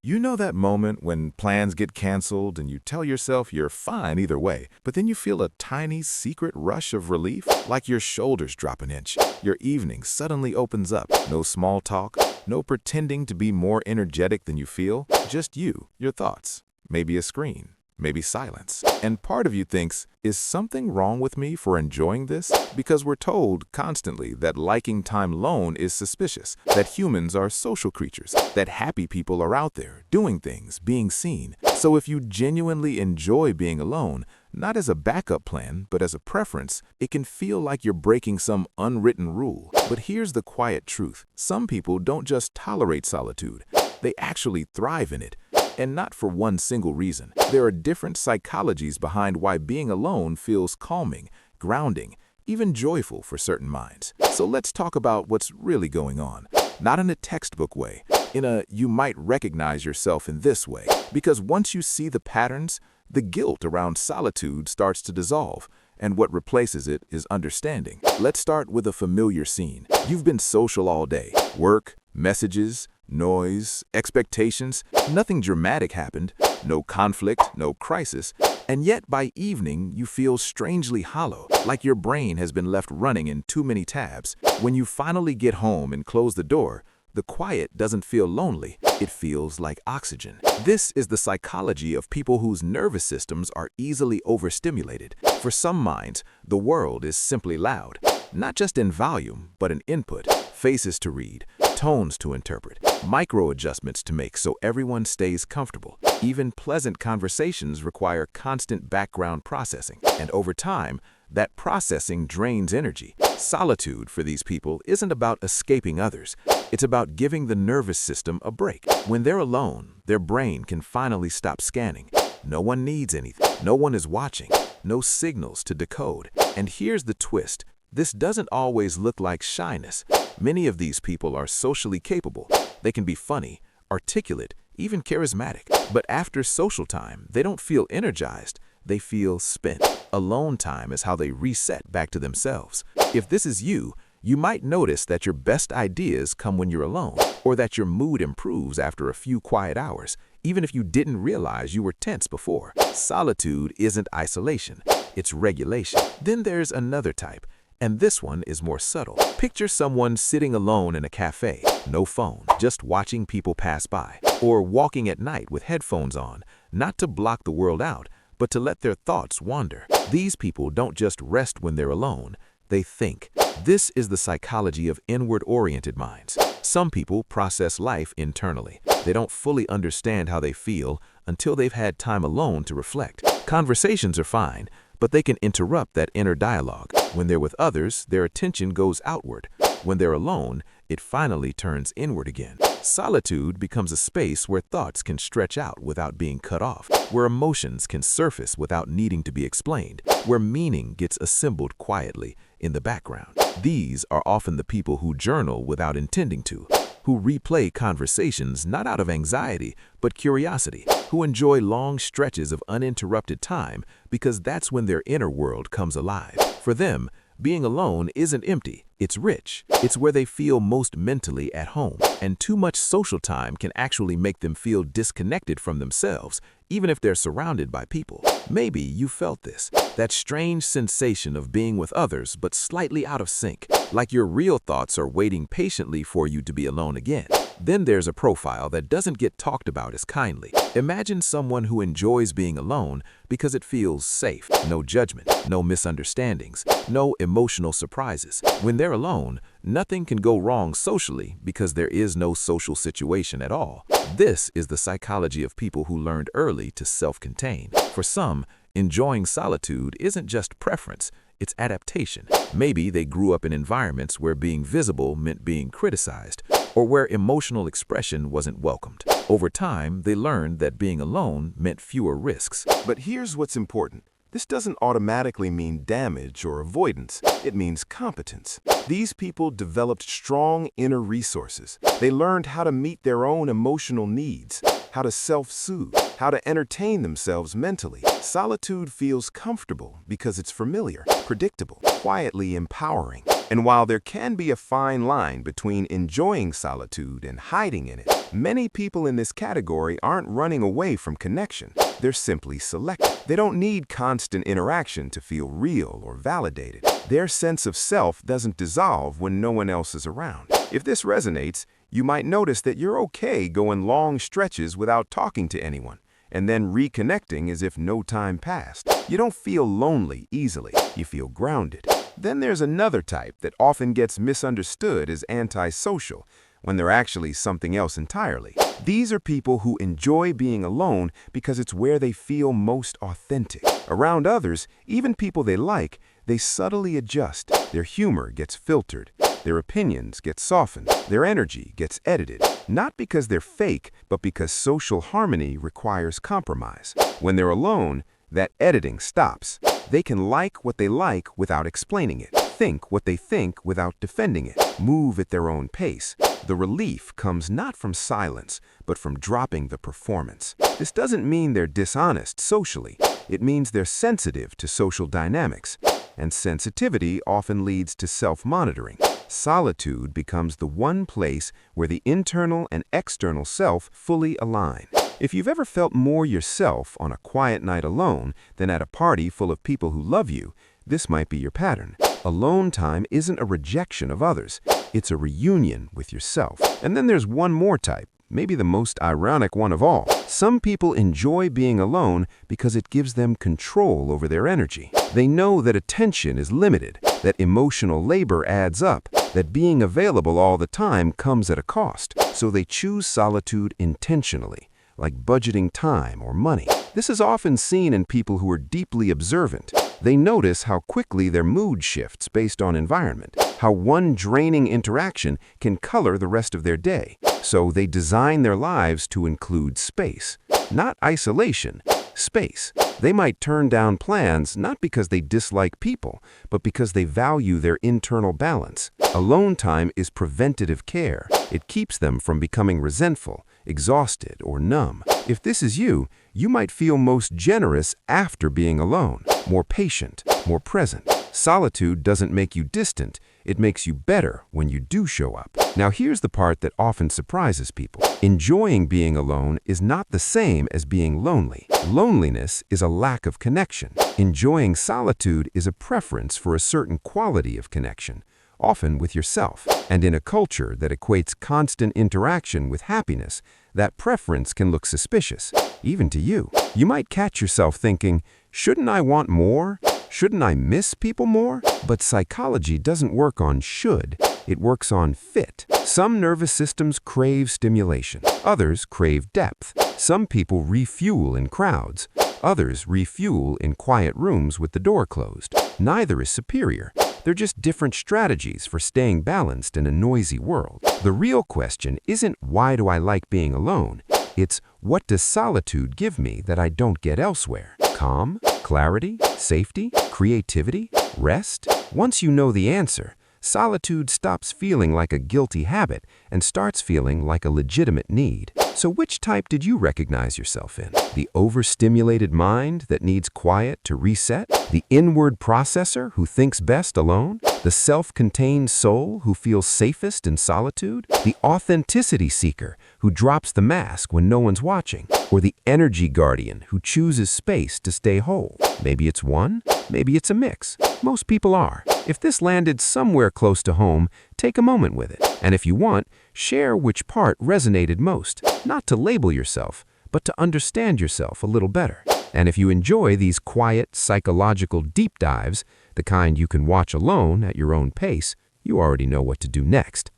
You know that moment when plans get canceled and you tell yourself you're fine either way, but then you feel a tiny secret rush of relief, like your shoulders drop an inch. Your evening suddenly opens up. No small talk, no pretending to be more energetic than you feel, just you, your thoughts, maybe a screen, maybe silence. And part of you thinks, is something wrong with me for enjoying this? Because we're told constantly that liking time alone is suspicious, that humans are social creatures, that happy people are out there, doing things, being seen. So if you genuinely enjoy being alone, not as a backup plan, but as a preference, it can feel like you're breaking some unwritten rule. But here's the quiet truth. Some people don't just tolerate solitude, they actually thrive in it. And not for one single reason. There are different psychologies behind why being alone feels calming, grounding, even joyful for certain minds. So let's talk about what's really going on. Not in a textbook way, in a you might recognize yourself in this way. Because once you see the patterns, the guilt around solitude starts to dissolve, and what replaces it is understanding. Let's start with a familiar scene. You've been social all day. Work, messages, noise, expectations. Nothing dramatic happened. No conflict, no crisis. And yet by evening, you feel strangely hollow, like your brain has been left running in too many tabs. When you finally get home and close the door, the quiet doesn't feel lonely, it feels like oxygen. This is the psychology of people whose nervous systems are easily overstimulated. For some minds, the world is simply loud, not just in volume, but in input, faces to read, tones to interpret, micro adjustments to make so everyone stays comfortable. Even pleasant conversations require constant background processing, and over time, that processing drains energy. Solitude for these people isn't about escaping others. It's about giving the nervous system a break. When they're alone, their brain can finally stop scanning. No one needs anything. No one is watching. No signals to decode. And here's the twist. This doesn't always look like shyness. Many of these people are socially capable. They can be funny, articulate, even charismatic. But after social time, they don't feel energized. They feel spent. Alone time is how they reset back to themselves. If this is you, you might notice that your best ideas come when you're alone, or that your mood improves after a few quiet hours, even if you didn't realize you were tense before. Solitude isn't isolation, it's regulation. Then there's another type, and this one is more subtle. Picture someone sitting alone in a cafe, no phone, just watching people pass by, or walking at night with headphones on, not to block the world out, but to let their thoughts wander. These people don't just rest when they're alone, they think. This is the psychology of inward-oriented minds. Some people process life internally. They don't fully understand how they feel until they've had time alone to reflect. Conversations are fine, but they can interrupt that inner dialogue. When they're with others, their attention goes outward. When they're alone, it finally turns inward again. Solitude becomes a space where thoughts can stretch out without being cut off, where emotions can surface without needing to be explained, where meaning gets assembled quietly in the background. These are often the people who journal without intending to, who replay conversations not out of anxiety but curiosity, who enjoy long stretches of uninterrupted time because that's when their inner world comes alive. For them, being alone isn't empty, it's rich. It's where they feel most mentally at home. And too much social time can actually make them feel disconnected from themselves, even if they're surrounded by people. Maybe you felt this, that strange sensation of being with others but slightly out of sync, like your real thoughts are waiting patiently for you to be alone again. Then there's a profile that doesn't get talked about as kindly. Imagine someone who enjoys being alone because it feels safe. No judgment, no misunderstandings, no emotional surprises. When they're alone, nothing can go wrong socially because there is no social situation at all. This is the psychology of people who learned early to self-contain. For some, enjoying solitude isn't just preference, it's adaptation. Maybe they grew up in environments where being visible meant being criticized, or where emotional expression wasn't welcomed. Over time, they learned that being alone meant fewer risks. But here's what's important. This doesn't automatically mean damage or avoidance. It means competence. These people developed strong inner resources. They learned how to meet their own emotional needs. how to self-soothe, how to entertain themselves mentally. Solitude feels comfortable because it's familiar, predictable, quietly empowering. And while there can be a fine line between enjoying solitude and hiding in it, many people in this category aren't running away from connection. They're simply selective. They don't need constant interaction to feel real or validated. Their sense of self doesn't dissolve when no one else is around. If this resonates, you might notice that you're okay going long stretches without talking to anyone, and then reconnecting as if no time passed. You don't feel lonely easily. You feel grounded. Then there's another type that often gets misunderstood as antisocial, when they're actually something else entirely. These are people who enjoy being alone because it's where they feel most authentic. Around others, even people they like, they subtly adjust. Their humor gets filtered. Their opinions get softened. Their energy gets edited. Not because they're fake, but because social harmony requires compromise. When they're alone, that editing stops. They can like what they like without explaining it, think what they think without defending it, move at their own pace. The relief comes not from silence, but from dropping the performance. This doesn't mean they're dishonest socially. It means they're sensitive to social dynamics, and sensitivity often leads to self-monitoring. Solitude becomes the one place where the internal and external self fully align. If you've ever felt more yourself on a quiet night alone than at a party full of people who love you, this might be your pattern. Alone time isn't a rejection of others. It's a reunion with yourself. And then there's one more type, maybe the most ironic one of all. Some people enjoy being alone because it gives them control over their energy. They know that attention is limited, that emotional labor adds up, that being available all the time comes at a cost. So they choose solitude intentionally, like budgeting time or money. This is often seen in people who are deeply observant. They notice how quickly their mood shifts based on environment, how one draining interaction can color the rest of their day. So they design their lives to include space, not isolation, space. They might turn down plans not because they dislike people, but because they value their internal balance. Alone time is preventative care. It keeps them from becoming resentful, exhausted, or numb. If this is you, you might feel most generous after being alone, more patient, more present. Solitude doesn't make you distant. It makes you better when you do show up. Now here's the part that often surprises people. Enjoying being alone is not the same as being lonely. Loneliness is a lack of connection. Enjoying solitude is a preference for a certain quality of connection, often with yourself. And in a culture that equates constant interaction with happiness, that preference can look suspicious, even to you. You might catch yourself thinking, shouldn't I want more? Shouldn't I miss people more? But psychology doesn't work on should, it works on fit. Some nervous systems crave stimulation, others crave depth. Some people refuel in crowds, others refuel in quiet rooms with the door closed. Neither is superior. They're just different strategies for staying balanced in a noisy world. The real question isn't why do I like being alone? It's what does solitude give me that I don't get elsewhere? Calm, clarity, safety, creativity, rest? Once you know the answer, solitude stops feeling like a guilty habit and starts feeling like a legitimate need. So which type did you recognize yourself in? The overstimulated mind that needs quiet to reset? The inward processor who thinks best alone? The self-contained soul who feels safest in solitude? The authenticity seeker who drops the mask when no one's watching? Or the energy guardian who chooses space to stay whole? Maybe it's one, maybe it's a mix. Most people are. If this landed somewhere close to home, take a moment with it. And if you want, share which part resonated most. Not to label yourself, but to understand yourself a little better. And if you enjoy these quiet, psychological deep dives, the kind you can watch alone at your own pace, you already know what to do next.